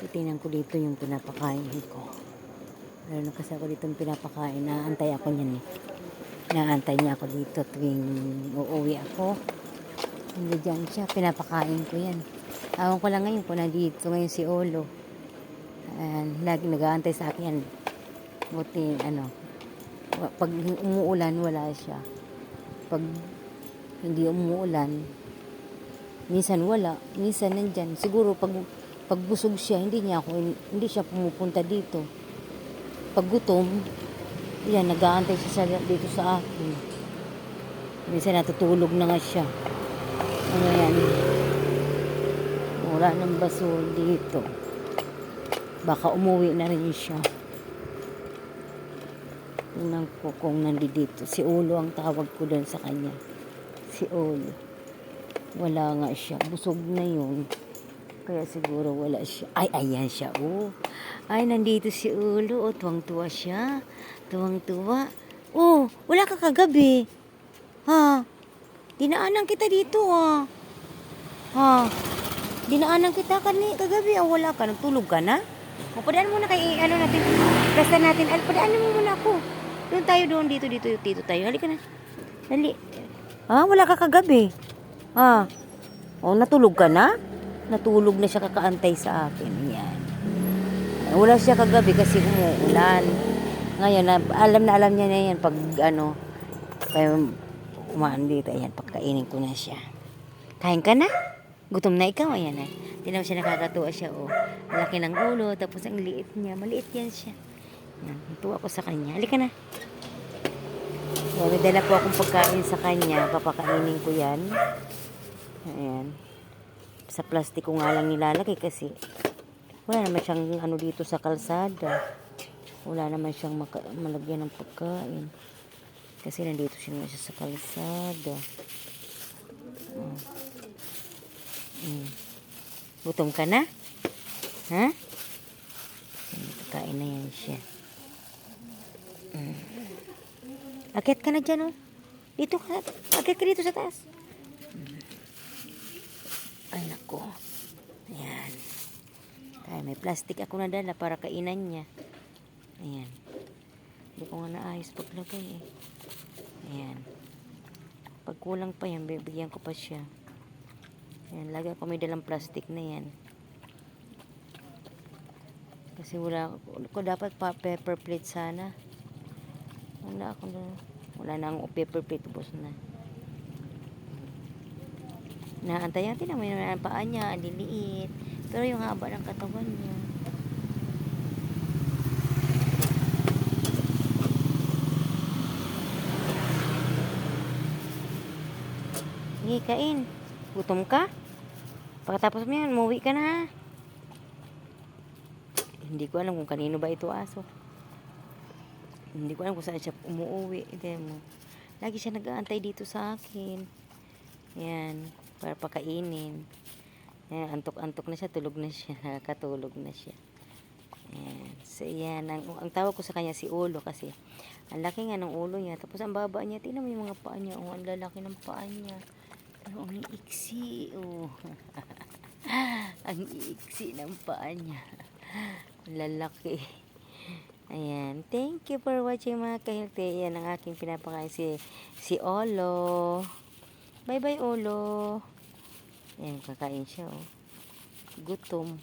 Titingnan ko dito yung pinapakain ko. Meron kasi ako dito yung pinapakain. Naantay ako niyan eh. Naantay niya ako dito tuwing uuwi ako. Hindi dyan siya. Pinapakain ko yan. Awan ko lang ngayon kung nandito ngayon si Olo. Lagi nag-aantay sa akin yan. Buti pag umuulan wala siya. Pag hindi umuulan, minsan wala, minsan nandyan. Siguro pag busog siya, hindi siya pumupunta dito. Pag gutom, yan, nag-aantay siya dito sa akin. Minsan natutulog na nga siya. Ano yan? Wala ng basol dito. Baka umuwi na rin siya. Tingnan ko kung nandito. Si Ulo ang tawag ko doon sa kanya. Si Ulo. Wala nga siya. Busog na yun. Kaya siguro wala siya. Ay, ayan siya. Oh. Ay, nandito si Ulo. Oh, tuwang-tuwa siya. Tuwang-tuwa. Oh, wala ka kagabi. Ha? Dinaanan kita dito, ha? Ha? Dinaanan kita kagabi. Oh, wala ka. Nagtulog ka na? O, padaan muna kay, natin. Basta natin. Padaan mo muna ako. Doon tayo doon. Dito tayo. Halika na. Dali. Ha? Wala ka kagabi. Ha? O, natulog ka na? Natulog na siya kakaantay sa akin. Yan. Wala siya kagabi kasi umuulan. Ngayon, alam niya na yan pag kaya umaan dito. Ayan, pagkainin ko na siya. Kain ka na? Gutom na ikaw? Ayan eh. Hindi siya nakakatuwa siya. Oh. Malaki ng ulo. Tapos ang liit niya. Maliit yan siya. Yan. Tuwa ko sa kanya. Halika na. May dala po akong pagkain sa kanya. Papakainin ko yan. Ayan. Sa plastic ko nga lang nilalagay kasi wala naman siyang dito sa kalsada. Wala naman siyang malagyan ng pagkain. Kasi nandito siya sa kalsada. Gutom ka na? Ha? Pagkain na yan siya. Akit ka na dyan, oh. Dito ka. Akit ka dito sa taas. Ay, nako. Ayan. Kaya may plastic ako nadala para kainan niya. Ayan. Hindi ko nga naayos paglagay eh. Ayan. Pag kulang pa yan, bibigyan ko pa siya. Ayan, lagay ko may dalang plastic na yan. Kasi wala ko dapat pa paper plate sana. Wala na ang paper plate, ubos na. Naantay natin naman yung paa niya, ang liliit. Pero yung haba ng katawan niya. Sige, kain. Gutom ka? Pagkatapos mo yan, umuwi ka na. Hindi ko alam kung kanino ba ito aso. Hindi ko alam kung saan siya umuwi. Lagi siya nag-aantay dito sa akin. Yan. Para pakainin. Ayan, antok-antok na siya. Tulog na siya. Nakakatulog na siya. Ayan. So, yan. Ang tawag ko sa kanya si Ulo kasi ang laki nga ng ulo niya. Tapos ang baba niya. Tingnan mo yung mga paa niya. Oh, ang lalaki ng paa niya. Pero ang iiksi. Oh. Ang iiksi ng paa niya. Lalaki. Ayan. Thank you for watching mga kahilti. Yan ang aking pinapakain si Olo. Bye-bye, Olo. Ayan, kakain siya, oh. Gutom.